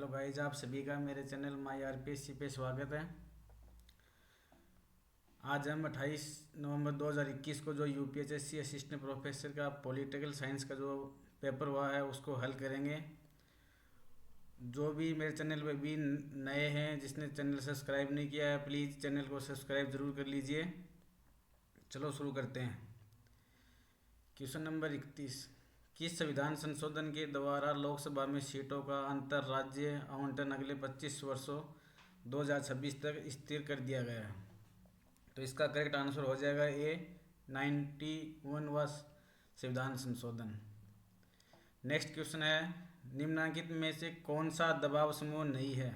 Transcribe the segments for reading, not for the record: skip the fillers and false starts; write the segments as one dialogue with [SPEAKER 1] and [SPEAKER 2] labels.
[SPEAKER 1] Hello guys, आप सभी का मेरे चैनल माई आरपीएससी पे स्वागत है। आज हम 28 नवंबर 2021 को जो यूपीएससी असिस्टेंट प्रोफेसर का पॉलिटिकल साइंस का जो पेपर हुआ है उसको हल करेंगे। जो भी मेरे चैनल पे भी नए हैं, जिसने चैनल सब्सक्राइब नहीं किया है, प्लीज़ चैनल को सब्सक्राइब ज़रूर कर लीजिए। चलो शुरू करते हैं। Question number 31। किस संविधान संशोधन के द्वारा लोकसभा में सीटों का अंतर राज्य आवंटन अगले 25 वर्षों 2026 तक स्थिर कर दिया गया है? तो इसका करेक्ट आंसर हो जाएगा ए 91वां संविधान संशोधन। नेक्स्ट क्वेश्चन है, निम्नलिखित में से कौन सा दबाव समूह नहीं है?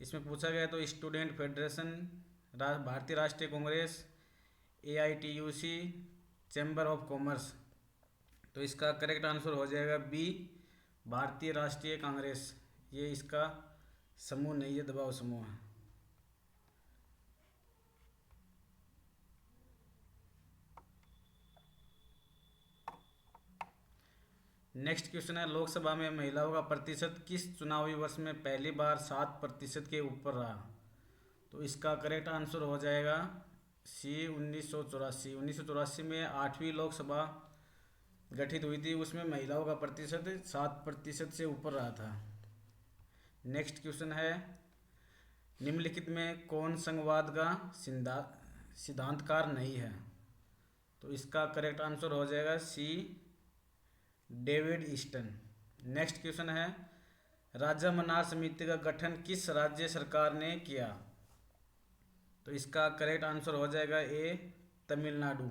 [SPEAKER 1] इसमें पूछा गया तो स्टूडेंट फेडरेशन, भारतीय राष्ट्रीय Congress, AITUC, chamber of commerce. तो इसका करेक्ट आंसर हो जाएगा बी भारतीय राष्ट्रीय कांग्रेस। ये इसका समूह नहीं है, दबाव समूह है। नेक्स्ट क्वेश्चन है, लोकसभा में महिलाओं का प्रतिशत किस चुनावी वर्ष में पहली बार 7% के ऊपर रहा? तो इसका करेक्ट आंसर हो जाएगा सी 1984। 1984 में 8वीं लोकसभा गठित हुई थी, उसमें महिलाओं का प्रतिशत 7% से ऊपर रहा था। नेक्स्ट क्वेश्चन है, निम्नलिखित में कौन संघवाद का सिद्धांतकार नहीं है? तो इसका करेक्ट आंसर हो जाएगा C David Easton. Next question है, राज्य मन्नार समिति का गठन किस राज्य सरकार ने किया? तो इसका करेक्ट आंसर हो जाएगा ए तमिलनाडु।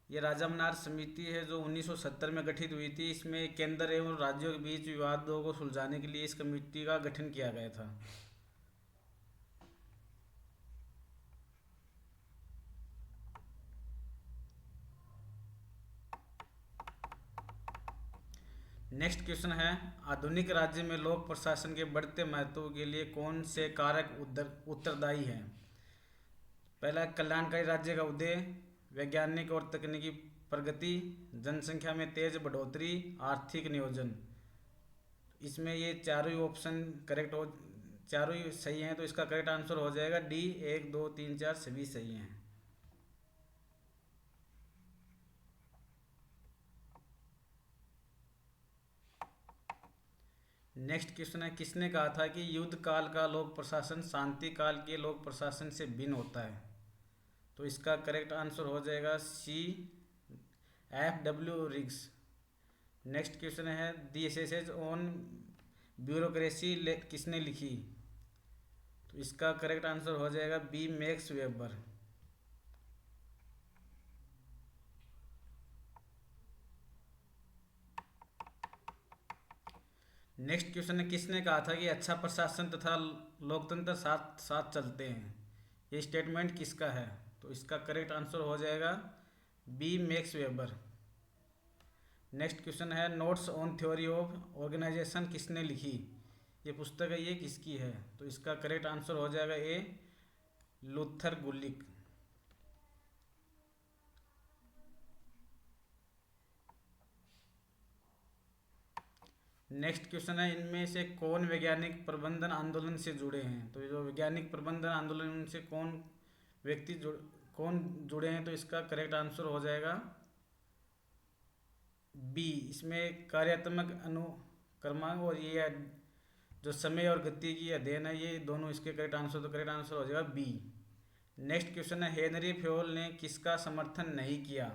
[SPEAKER 1] ये राज्य मन्नार समिति है जो 1970 में गठित हुई थी। इसमें केंद्र एवं राज्यों के बीच विवादों को सुलझाने के लिए इस कमेटी का गठन किया गया था। नेक्स्ट क्वेश्चन है, आधुनिक राज्य में लोक प्रशासन के बढ़ते महत्व के लिए कौन से कारक उत्तरदायी हैं? पहला, कल्याणकारी राज्य का उदय, वैज्ञानिक और तकनीकी प्रगति, जनसंख्या में तेज बढ़ोतरी, आर्थिक नियोजन। इसमें ये चारों ही ऑप्शन करेक्ट हो, चारों ही सही हैं। तो इसका करेक्ट आंसर हो जाएगा डी 1, 2, 3, 4 सभी सही हैं। नेक्स्ट क्वेश्चन है, किसने कहा था कि युद्ध काल का लोक प्रशासन शांति काल के लोक प्रशासन से भिन्न होता है? तो इसका करेक्ट आंसर हो जाएगा सी FW रिग्स। नेक्स्ट क्वेश्चन है, दी एसेज ऑन ब्यूरोक्रेसी किसने लिखी? तो इसका करेक्ट आंसर हो जाएगा B Max Weber. Next question है, किसने कहा था कि अच्छा प्रशासन तथा लोकतंत्र साथ साथ चलते हैं? ये स्टेटमेंट किसका है? तो इसका करेक्ट आंसर हो जाएगा B Max Weber. Next question है, notes on theory of organization किसने लिखी? ये पुस्तक है, ये किसकी है? तो इसका करेक्ट आंसर हो जाएगा ए लूथर गुलिक। नेक्स्ट क्वेश्चन है, इनमें से कौन वैज्ञानिक प्रबंधन आंदोलन से जुड़े हैं? तो ये जो वैज्ञानिक प्रबंधन आंदोलन से कौन जुड़े हैं? तो इसका करेक्ट आंसर हो जाएगा बी। इसमें कार्यात्मक अनुक्रमांक और ये जो समय और गति की अध्ययन है, ये दोनों इसके करेक्ट आंसर। तो करेक्ट आंसर हो जाएगा बी। नेक्स्ट क्वेश्चन है, हेनरी फ्योल ने किसका समर्थन नहीं किया?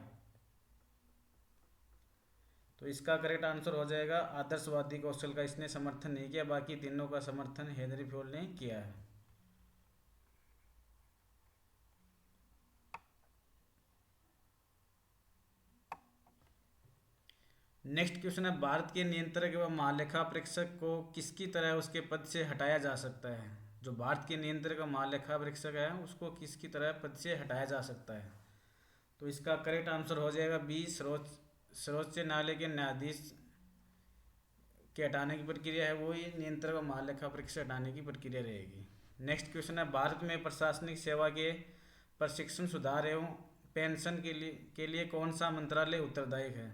[SPEAKER 1] तो इसका करेक्ट आंसर हो जाएगा आदर्शवादी कौशल का इसने समर्थन नहीं किया, बाकी तीनों का समर्थन हेनरी फ्योल ने किया है। नेक्स्ट क्वेश्चन है, भारत के नियंत्रक एवं महालेखा परीक्षक को किसकी तरह उसके पद से हटाया जा सकता है? जो भारत के नियंत्रक एवं महालेखा परीक्षक है उसको किसकी तरह पद से हटाया जा सकता है? तो इसका करेक्ट आंसर हो जाएगा बी सर्वोच्च न्यायालय के न्यायाधीश के हटाने की प्रक्रिया है, वो ही नियंत्रक और महालेखा परीक्षक हटाने की प्रक्रिया रहेगी। नेक्स्ट क्वेश्चन है, भारत में प्रशासनिक सेवा के प्रशिक्षण, सुधार एवं पेंशन के लिए कौन सा मंत्रालय उत्तरदायी है?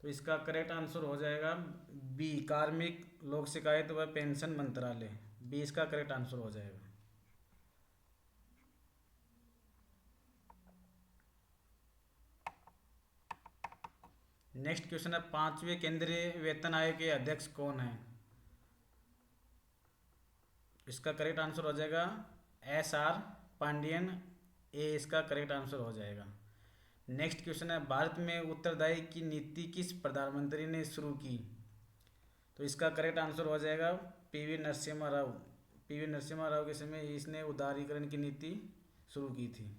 [SPEAKER 1] तो इसका करेक्ट आंसर हो जाएगा बी, कार्मिक लोक शिकायत व पेंशन मंत्रालय। बी इसका करेक्ट आंसर हो जाएगा। नेक्स्ट क्वेश्चन है, पांचवें केंद्रीय वेतन आयोग के अध्यक्ष कौन है? इसका करेक्ट आंसर हो जाएगा SR पांडियन। ए इसका करेक्ट आंसर हो जाएगा। नेक्स्ट क्वेश्चन है, भारत में उत्तरदायी की नीति किस प्रधानमंत्री ने शुरू की? तो इसका करेक्ट आंसर हो जाएगा PV नरसिम्हा राव। PV नरसिम्हा राव के समय इसने उदारीकरण की नीति शुरू की थी।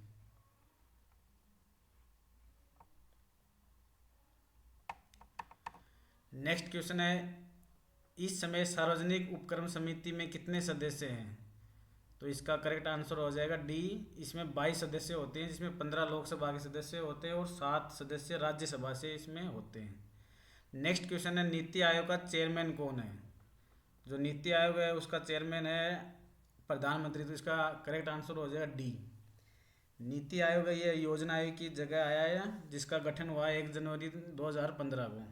[SPEAKER 1] नेक्स्ट क्वेश्चन है, इस समय सार्वजनिक उपक्रम समिति में कितने सदस्य हैं? तो इसका करेक्ट आंसर हो जाएगा डी, इसमें 22 सदस्य होते हैं, जिसमें 15 लोकसभा के सदस्य होते हैं और 7 सदस्य राज्यसभा से इसमें होते हैं। नेक्स्ट क्वेश्चन है, नीति आयोग का चेयरमैन कौन है? जो नीति आयोग है उसका चेयरमैन है प्रधानमंत्री। तो इसका करेक्ट आंसर हो जाएगा डी। नीति आयोग है ये योजना आयोग की जगह आया है, जिसका गठन हुआ है 1 जनवरी 2015 को।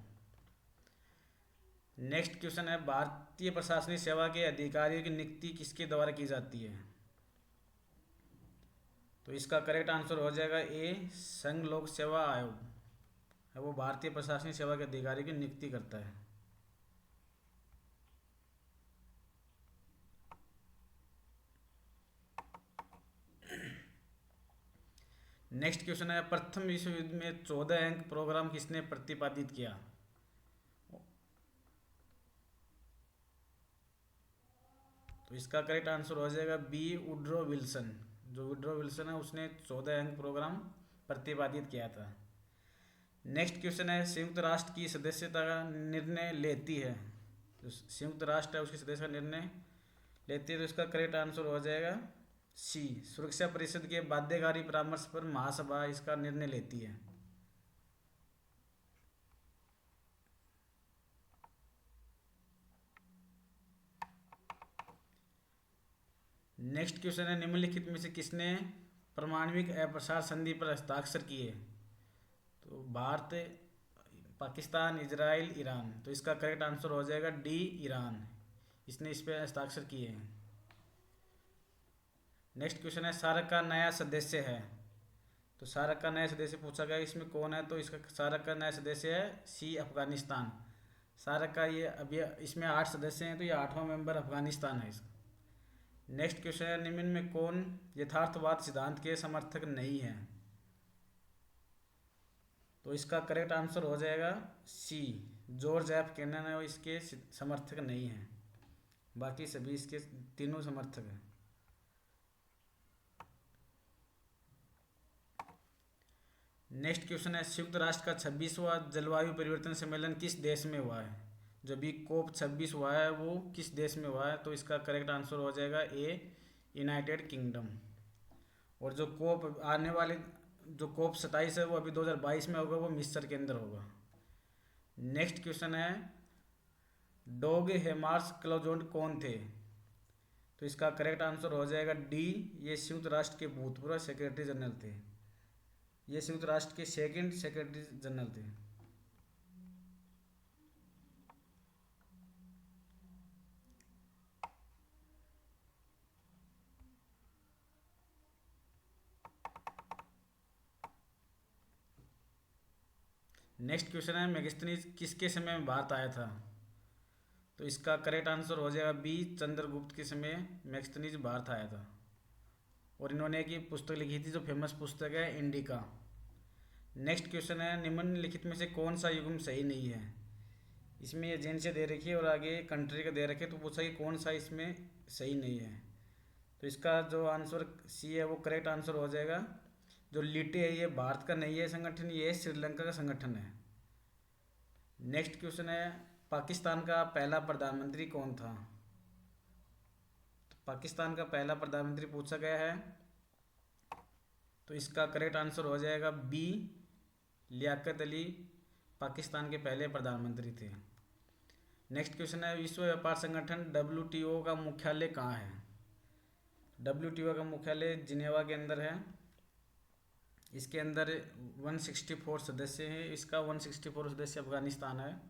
[SPEAKER 1] नेक्स्ट क्वेश्चन है, भारतीय प्रशासनिक सेवा के अधिकारियों की नियुक्ति किसके द्वारा की जाती है? तो इसका करेक्ट आंसर हो जाएगा ए, संघ लोक सेवा आयोग है वो भारतीय प्रशासनिक सेवा के अधिकारियों की नियुक्ति करता है। नेक्स्ट क्वेश्चन है, प्रथम विश्व युद्ध में 14 अंक प्रोग्राम किसने प्रतिपादित किया? तो इसका करेक्ट आंसर हो जाएगा बी, वुड्रो विल्सन। जो वुड्रो विल्सन है उसने 14 अंक प्रोग्राम प्रतिपादित किया था। नेक्स्ट क्वेश्चन है, संयुक्त राष्ट्र की सदस्यता का निर्णय लेती है, जो संयुक्त राष्ट्र है उसकी सदस्यता का निर्णय लेती है। तो इसका करेक्ट आंसर हो जाएगा सी, सुरक्षा परिषद के बाध्यकारी परामर्श पर महासभा इसका निर्णय लेती है। नेक्स्ट क्वेश्चन है, निम्नलिखित में से किसने परमाणविक अप्रसार संधि पर हस्ताक्षर किए? तो भारत, पाकिस्तान, इजराइल, ईरान। तो इसका करेक्ट आंसर हो जाएगा डी, ईरान। इसने इस पर हस्ताक्षर किए हैं। नेक्स्ट क्वेश्चन है, सार्क का नया सदस्य है। तो सार्क का नया सदस्य पूछा गया, इसमें कौन है? तो इसका सार्क का नया सदस्य है सी, अफगानिस्तान। सार्क का ये अभी इसमें 8 सदस्य हैं, तो ये 8वां मेंबर अफगानिस्तान है इसका। नेक्स्ट क्वेश्चन है, निम्न में कौन यथार्थवाद सिद्धांत के समर्थक नहीं है? तो इसका करेक्ट आंसर हो जाएगा सी, जॉर्ज एफ केनन है वो इसके समर्थक नहीं है, बाकी सभी इसके तीनों समर्थक हैं। नेक्स्ट क्वेश्चन है, संयुक्त राष्ट्र का 26वां जलवायु परिवर्तन सम्मेलन किस देश में हुआ है? जो भी COP 26 हुआ है वो किस देश में हुआ है? तो इसका करेक्ट आंसर हो जाएगा ए, यूनाइटेड किंगडम। और जो COP आने वाले जो COP 27 है वो अभी 2022 में होगा, वो मिस्र के अंदर होगा। नेक्स्ट क्वेश्चन है, डॉग हेमार्स क्लाउजोन कौन थे? तो इसका करेक्ट आंसर हो जाएगा डी, ये संयुक्त राष्ट्र के भूतपूर्व सेक्रेटरी जनरल थे। ये संयुक्त राष्ट्र के 2nd सेक्रेटरी जनरल थे। नेक्स्ट क्वेश्चन है, मेगास्थनीज किसके समय में भारत आया था? तो इसका करेक्ट आंसर हो जाएगा बी, चंद्रगुप्त के समय मेगास्थनीज भारत आया था। और इन्होंने एक पुस्तक लिखी थी जो फेमस पुस्तक है इंडिका। नेक्स्ट क्वेश्चन है, निम्नलिखित में से कौन सा युग्म सही नहीं है? इसमें एजेंसियाँ दे रखी है और आगे कंट्री का दे रखे, तो पूछा कि कौन सा इसमें सही नहीं है। तो इसका जो आंसर सी है वो करेक्ट आंसर हो जाएगा। जो लिटे है ये भारत का नहीं है संगठन, ये श्रीलंका का संगठन है। नेक्स्ट क्वेश्चन है, पाकिस्तान का पहला प्रधानमंत्री कौन था? तो पाकिस्तान का पहला प्रधानमंत्री पूछा गया है, तो इसका करेक्ट आंसर हो जाएगा बी, लियाकत अली पाकिस्तान के पहले प्रधानमंत्री थे। नेक्स्ट क्वेश्चन है, विश्व व्यापार संगठन WTO का मुख्यालय कहाँ है? WTO का मुख्यालय जिनेवा के अंदर है। इसके अंदर 164 सदस्य हैं। इसका 164 सदस्य अफगानिस्तान है।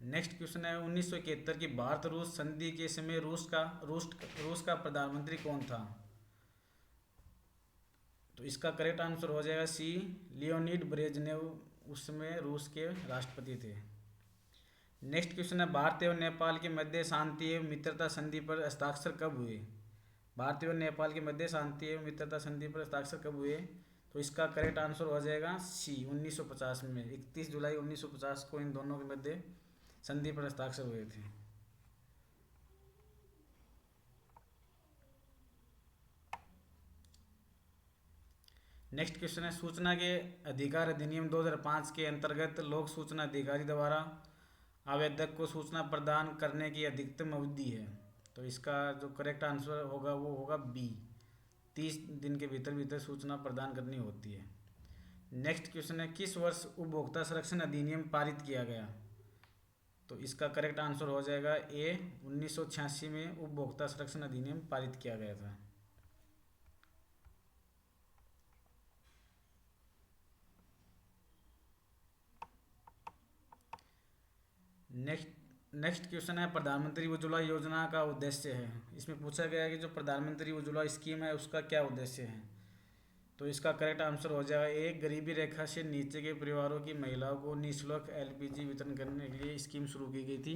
[SPEAKER 1] नेक्स्ट क्वेश्चन है 1971 की भारत रूस संधि के समय रूस का प्रधानमंत्री कौन था? तो इसका करेक्ट आंसर हो जाएगा सी, लियोनिड ब्रेजनेव उस समय रूस के राष्ट्रपति थे। नेक्स्ट क्वेश्चन है भारत एवं नेपाल के मध्य शांति एवं मित्रता संधि पर हस्ताक्षर कब हुए? भारत एवं नेपाल के मध्य शांति एवं मित्रता संधि पर हस्ताक्षर कब हुए? तो इसका करेक्ट आंसर हो जाएगा सी, 1950 में। 31 जुलाई 1950 को इन दोनों के मध्य संधि पर हस्ताक्षर हुए थे। नेक्स्ट क्वेश्चन है सूचना के अधिकार अधिनियम 2005 के अंतर्गत लोक सूचना अधिकारी द्वारा आवेदक को सूचना प्रदान करने की अधिकतम अवधि है। तो इसका जो करेक्ट आंसर होगा वो होगा बी, 30 दिन के भीतर भीतर सूचना प्रदान करनी होती है। नेक्स्ट क्वेश्चन है किस वर्ष उपभोक्ता संरक्षण अधिनियम पारित किया गया? तो इसका करेक्ट आंसर हो जाएगा ए, 1986 में उपभोक्ता संरक्षण अधिनियम पारित किया गया था। नेक्स्ट क्वेश्चन है प्रधानमंत्री उज्ज्वला योजना का उद्देश्य है। इसमें पूछा गया है कि जो प्रधानमंत्री उज्ज्वला स्कीम है उसका क्या उद्देश्य है? तो इसका करेक्ट आंसर हो जाएगा एक, गरीबी रेखा से नीचे के परिवारों की महिलाओं को निःशुल्क एलपीजी वितरण करने के लिए स्कीम शुरू की गई थी।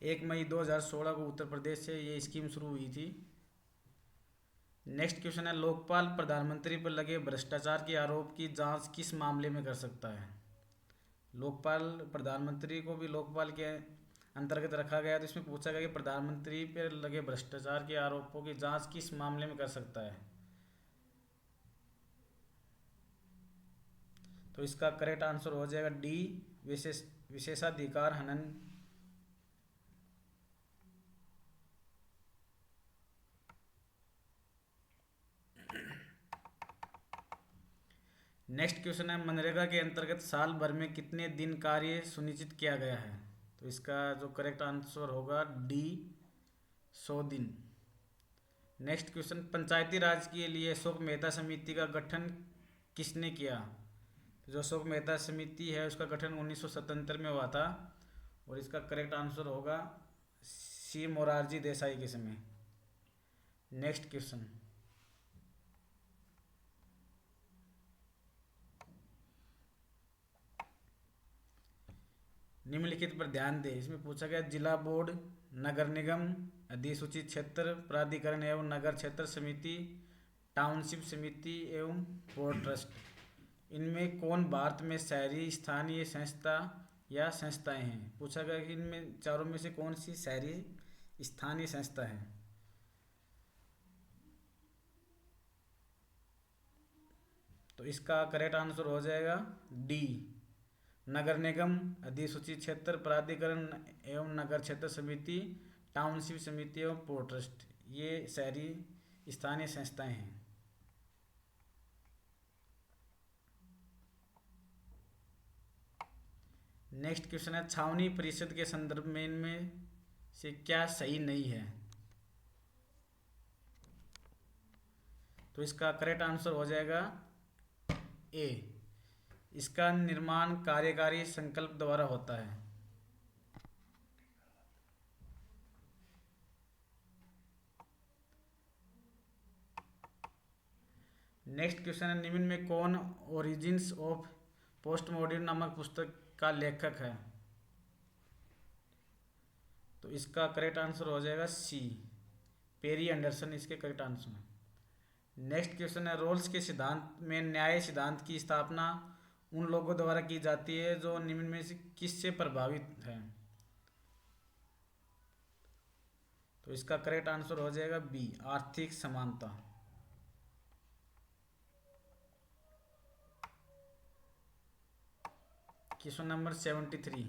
[SPEAKER 1] 1 मई 2016 को उत्तर प्रदेश से ये स्कीम शुरू हुई थी। नेक्स्ट क्वेश्चन है लोकपाल प्रधानमंत्री पर लगे भ्रष्टाचार के आरोप की जांच किस मामले में कर सकता है? लोकपाल प्रधानमंत्री को भी लोकपाल के अंतर्गत रखा गया। तो इसमें पूछा गया कि प्रधानमंत्री पर लगे भ्रष्टाचार के आरोपों की जांच किस मामले में कर सकता है? तो इसका करेक्ट आंसर हो जाएगा डी, विशेषाधिकार हनन। नेक्स्ट क्वेश्चन है मनरेगा के अंतर्गत साल भर में कितने दिन कार्य सुनिश्चित किया गया है? तो इसका जो करेक्ट आंसर होगा डी, 100 दिन। नेक्स्ट क्वेश्चन पंचायती राज के लिए अशोक मेहता समिति का गठन किसने किया? जो अशोक मेहता समिति है उसका गठन 1977 में हुआ था और इसका करेक्ट आंसर होगा सी, मोरारजी देसाई के समय। नेक्स्ट क्वेश्चन निम्नलिखित पर ध्यान दें। इसमें पूछा गया जिला बोर्ड, नगर निगम, अधिसूचित क्षेत्र प्राधिकरण एवं नगर क्षेत्र समिति, टाउनशिप समिति एवं बोर्ड ट्रस्ट, इनमें कौन भारत में शहरी स्थानीय संस्था या संस्थाएं हैं? पूछा गया कि इनमें चारों में से कौन सी शहरी स्थानीय संस्था है? तो इसका करेक्ट आंसर हो जाएगा डी, नगर निगम, अधिसूचित क्षेत्र प्राधिकरण एवं नगर क्षेत्र समिति, टाउनशिप समिति एवं पोर्ट ट्रस्ट, ये शहरी स्थानीय संस्थाएं हैं। नेक्स्ट क्वेश्चन है छावनी परिषद के संदर्भ में इनमें से क्या सही नहीं है? तो इसका करेक्ट आंसर हो जाएगा ए, इसका निर्माण कार्यकारी संकल्प द्वारा होता है। नेक्स्ट क्वेश्चन है निम्न में कौन ओरिजिन्स ऑफ पोस्टमॉडर्न नामक पुस्तक का लेखक है? तो इसका करेक्ट आंसर हो जाएगा सी, पेरी एंडरसन इसके करेक्ट आंसर है। नेक्स्ट क्वेश्चन है रोल्स के सिद्धांत में न्याय सिद्धांत की स्थापना उन लोगों द्वारा की जाती है जो निम्न में से किससे प्रभावित हैं? तो इसका करेक्ट आंसर हो जाएगा बी, आर्थिक समानता। क्वेश्चन नंबर 73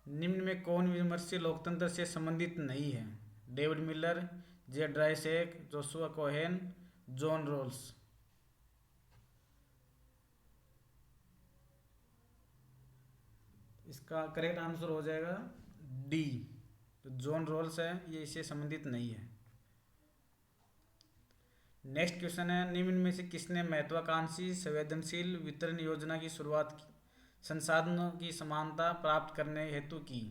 [SPEAKER 1] निम्न में कौन विमर्शीय लोकतंत्र से संबंधित नहीं है? डेविड मिलर, जे ड्राइसेक, जोशुआ कोहेन, जॉन रोल्स। इसका करेक्ट आंसर हो जाएगा डी। तो जोन रोल्स है ये इससे संबंधित नहीं है। नेक्स्ट क्वेश्चन है, निम्न में से किसने महत्वाकांक्षी संवेदनशील वितरण योजना की शुरुआत संसाधनों की समानता प्राप्त करने हेतु की?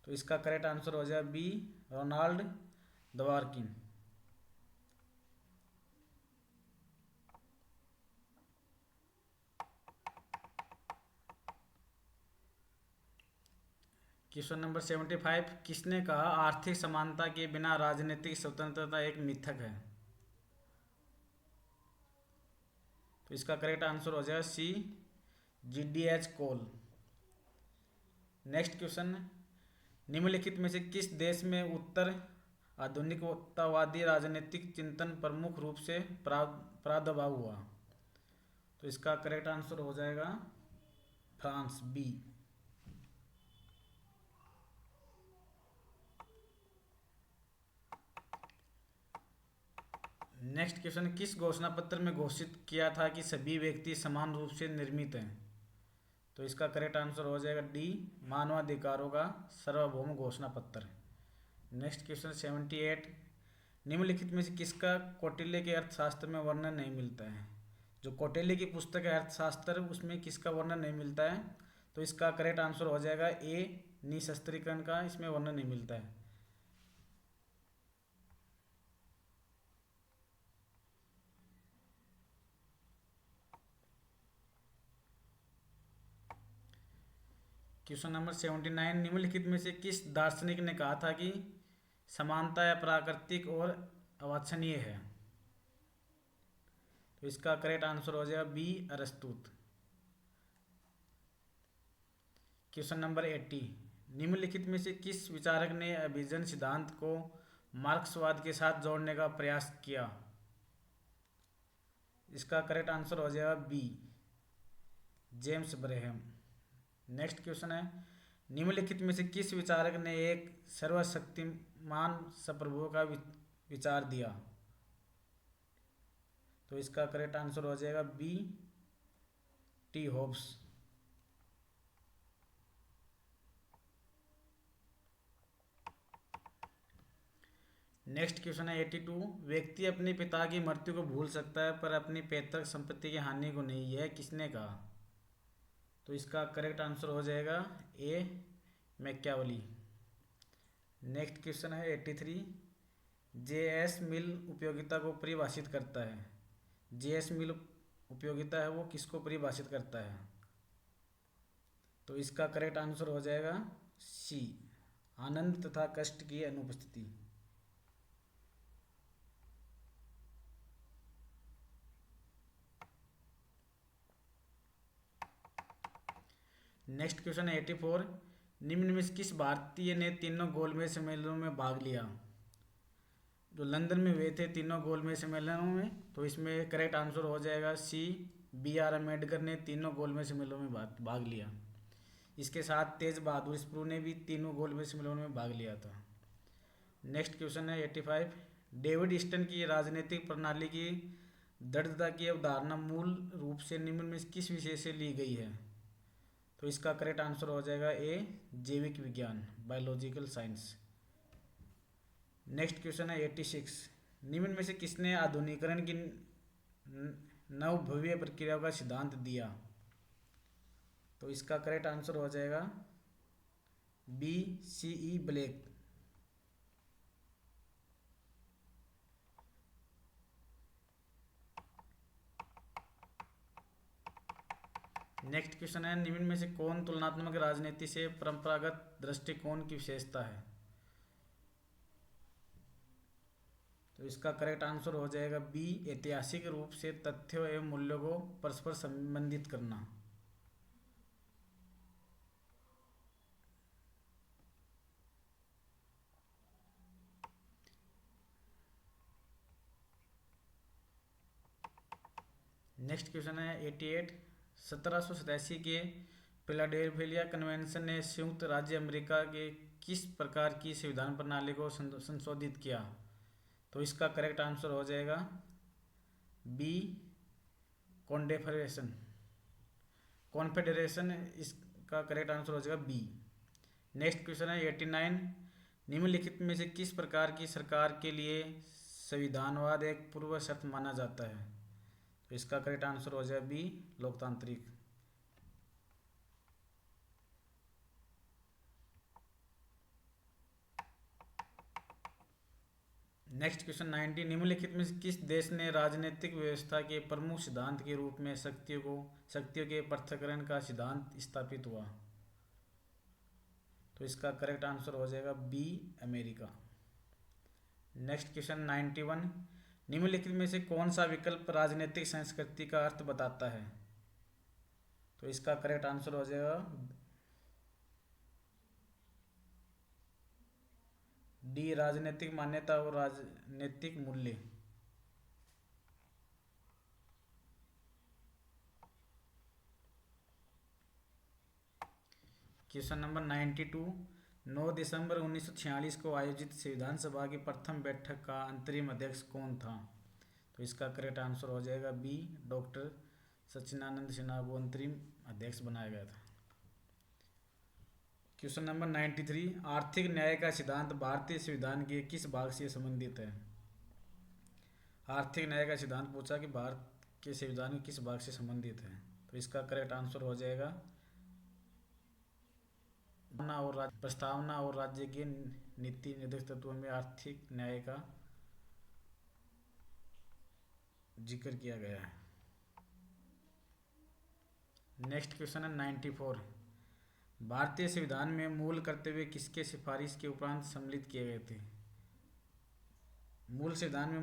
[SPEAKER 1] तो इसका करेक्ट आंसर हो जाएगा बी, रोनाल्ड दवार्किन। क्वेश्चन नंबर 75, किसने कहा आर्थिक समानता के बिना राजनीतिक स्वतंत्रता एक मिथक है? तो इसका करेक्ट आंसर हो जाएगा सी, GDH कोल। नेक्स्ट क्वेश्चन, निम्नलिखित में से किस देश में उत्तर आधुनिकतावादी राजनीतिक चिंतन प्रमुख रूप से प्रादुर्भाव हुआ? तो इसका करेक्ट आंसर हो जाएगा फ्रांस, बी। नेक्स्ट क्वेश्चन, किस घोषणा पत्र में घोषित किया था कि सभी व्यक्ति समान रूप से निर्मित हैं? तो इसका करेक्ट आंसर हो जाएगा डी, मानवाधिकारों का सार्वभौम घोषणा पत्र। नेक्स्ट क्वेश्चन 78, निम्नलिखित में से किसका कौटिल्य के अर्थशास्त्र में वर्णन नहीं मिलता है? जो कौटिल्य की पुस्तक है अर्थशास्त्र, उसमें किसका वर्णन नहीं मिलता है? तो इसका करेक्ट आंसर हो जाएगा ए, निःशस्त्रीकरण का इसमें वर्णन नहीं मिलता है। क्वेश्चन नंबर 79, निम्नलिखित में से किस दार्शनिक ने कहा था कि समानता या प्राकृतिक और अवांछनीय है? तो इसका करेक्ट आंसर हो जाएगा बी, अरस्तु। क्वेश्चन नंबर 80, निम्नलिखित में से किस विचारक ने अभिजन सिद्धांत को मार्क्सवाद के साथ जोड़ने का प्रयास किया? इसका करेक्ट आंसर हो जाएगा बी, जेम्स ब्रेहम। नेक्स्ट क्वेश्चन है, निम्नलिखित में से किस विचारक ने एक सर्वशक्तिमान सप्रभु का विचार दिया? तो इसका करेक्ट आंसर हो जाएगा B, T Hobbes. Next question है 82, व्यक्ति अपने पिता की मृत्यु को भूल सकता है पर अपनी पैतृक संपत्ति की हानि को नहीं, यह किसने कहा? तो इसका करेक्ट आंसर हो जाएगा ए, मैकियावेली। नेक्स्ट क्वेश्चन है 83, जे.एस. मिल उपयोगिता को परिभाषित करता है? जे.एस. मिल उपयोगिता है वो किसको परिभाषित करता है? तो इसका करेक्ट आंसर हो जाएगा सी, आनंद तथा कष्ट की अनुपस्थिति। नेक्स्ट क्वेश्चन है 84, निम्न में से किस भारतीय ने तीनों गोलमेज सम्मेलनों में भाग लिया? जो लंदन में हुए थे तीनों गोलमेज सम्मेलनों में, तो इसमें करेक्ट आंसर हो जाएगा सी, B.R. अम्बेडकर ने तीनों गोलमेज सम्मेलनों में भाग लिया। इसके साथ तेज बहादुर स्प्रू ने भी तीनों गोलमेज सम्मेलनों में भाग लिया था। नेक्स्ट क्वेश्चन है 85, डेविड ईस्टन की राजनीतिक प्रणाली की दृढ़ता की अवधारणा मूल रूप से निम्न में किस विषय से ली गई है? तो इसका करेक्ट आंसर हो जाएगा ए, जैविक विज्ञान, बायोलॉजिकल साइंस। नेक्स्ट क्वेश्चन है 86, निम्न में से किसने आधुनिकीकरण की नवभव्य प्रक्रिया का सिद्धांत दिया? तो इसका करेक्ट आंसर हो जाएगा B, C.E. Black. Next question है, निम्न में से कौन तुलनात्मक राजनीति से परंपरागत दृष्टिकोण की विशेषता है? तो इसका करेक्ट आंसर हो जाएगा बी, ऐतिहासिक रूप से तथ्यों एवं मूल्यों को परस्पर संबंधित करना। नेक्स्ट क्वेश्चन है 88, 1787 के फिलाडेल्फिया कन्वेंशन ने संयुक्त राज्य अमेरिका के किस प्रकार की संविधान प्रणाली को संशोधित किया? तो इसका करेक्ट आंसर हो जाएगा बी, कॉन्फेडरेशन। कॉन्फेडरेशन, इसका करेक्ट आंसर हो जाएगा बी। नेक्स्ट क्वेश्चन है 89, निम्नलिखित में से किस प्रकार की सरकार के लिए संविधानवाद एक पूर्व शर्त माना जाता है? तो इसका करेक्ट आंसर हो जाएगा बी, लोकतांत्रिक। नेक्स्ट क्वेश्चन 90, निम्नलिखित में से किस देश ने राजनीतिक व्यवस्था के प्रमुख सिद्धांत के रूप में शक्तियों के पृथक्करण का सिद्धांत स्थापित हुआ? तो इसका करेक्ट आंसर हो जाएगा बी, अमेरिका। नेक्स्ट क्वेश्चन 91, निम्नलिखित में से कौन सा विकल्प राजनीतिक संस्कृति का अर्थ बताता है? तो इसका करेक्ट आंसर हो जाएगा डी, राजनीतिक मान्यता और राजनीतिक मूल्य। क्वेश्चन नंबर 92, 9 दिसंबर 1946 को आयोजित संविधान सभा की प्रथम बैठक का अंतरिम अध्यक्ष कौन था? तो इसका करेक्ट आंसर हो जाएगा बी, डॉक्टर सच्चिदानंद सिन्हा को अंतरिम अध्यक्ष बनाया गया था। क्वेश्चन नंबर 93, आर्थिक न्याय का सिद्धांत भारतीय संविधान के किस भाग से संबंधित है? आर्थिक न्याय का सिद्धांत पूछा कि भारत के संविधान के किस भाग से संबंधित है? तो इसका करेक्ट आंसर हो जाएगा प्रस्तावना और राज्य के नीति निर्देशक तत्वों में आर्थिक न्याय का जिक्र किया गया है। नेक्स्ट क्वेश्चन है 94, भारतीय संविधान में मूल कर्तव्य किसके सिफारिश के उपरांत सम्मिलित किए गए थे? मूल संविधान में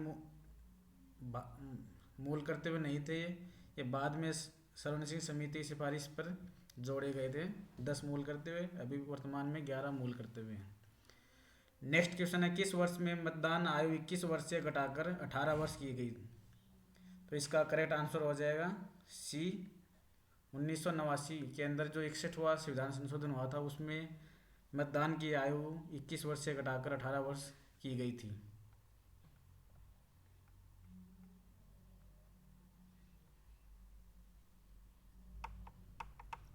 [SPEAKER 1] मूल कर्तव्य नहीं थे, ये बाद में सर्वसम्मति समिति की सिफारिश पर जोड़े गए थे। 10 मूल कर्तव्य, अभी वर्तमान में 11 मूल कर्तव्य हैं। नेक्स्ट क्वेश्चन है, किस वर्ष में मतदान आयु 21 वर्ष से घटाकर 18 वर्ष की गई? तो इसका करेक्ट आंसर हो जाएगा सी, 1989 के अंदर जो 61वां संविधान संशोधन हुआ था उसमें मतदान की आयु 21 वर्ष से घटाकर 18 वर्ष की गई थी।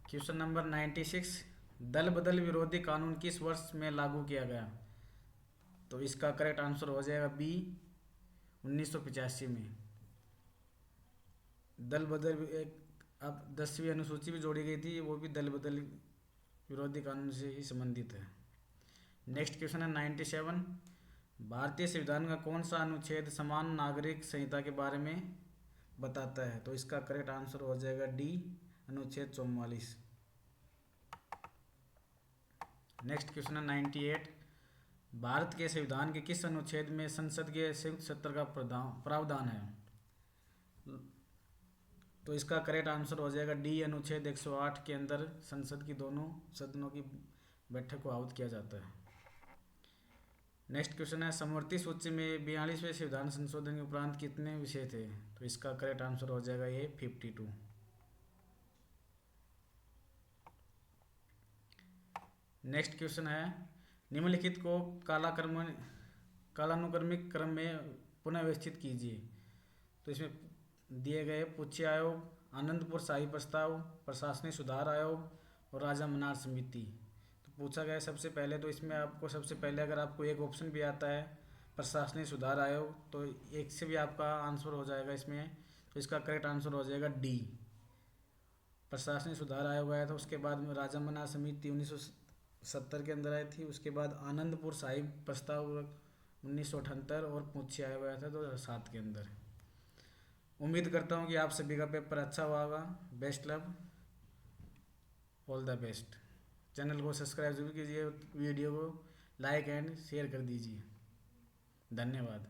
[SPEAKER 1] क्वेश्चन नंबर 96, दल बदल विरोधी कानून किस वर्ष में लागू किया गया? तो इसका करेक्ट आंसर हो जाएगा बी, 1985 में। दल बदल एक अब 10वीं अनुसूची भी जोड़ी गई थी, वो भी दल बदल विरोधी कानून से ही संबंधित है। नेक्स्ट क्वेश्चन है 97, भारतीय संविधान का कौन सा अनुच्छेद समान नागरिक संहिता के बारे में बताता है? तो इसका करेक्ट आंसर हो जाएगा डी, अनुच्छेद 44। नेक्स्ट क्वेश्चन है 98, भारत के संविधान के किस अनुच्छेद में संसद के संयुक्त सत्र का प्रावधान है? तो इसका करेक्ट आंसर हो जाएगा डी, अनुच्छेद 108 के अंदर संसद की दोनों सदनों की बैठक को आहूत किया जाता है। नेक्स्ट क्वेश्चन है, समवर्ती सूची में 42वें संविधान संशोधन के उपरांत कितने विषय थे? तो इसका करेक्ट आंसर हो जाएगा ये 52। नेक्स्ट क्वेश्चन है, निम्नलिखित को कालानुक्रमिक क्रम में पुनः व्यवस्थित कीजिए। तो इसमें दिए गए पूछे आयोग, आनंदपुर शाही प्रस्ताव, प्रशासनिक सुधार आयोग और राजा मन्नार समिति। तो पूछा गया सबसे पहले, तो इसमें आपको सबसे पहले अगर आपको एक ऑप्शन भी आता है प्रशासनिक सुधार आयोग, तो एक से भी आपका आंसर हो जाएगा इसमें। तो इसका करेक्ट आंसर हो जाएगा डी, प्रशासनिक सुधार आयोग आया था। उसके बाद में राजा मन्नार समिति 1970 के अंदर आई थी। उसके बाद आनंदपुर शाही प्रस्ताव 1978 और पूछे आयोग आया था 2007 के अंदर। उम्मीद करता हूँ कि आप सभी का पेपर अच्छा हुआ होगा। Best luck, all the best. Channel को सब्सक्राइब जरूर कीजिए, वीडियो को लाइक एंड शेयर कर दीजिए। धन्यवाद।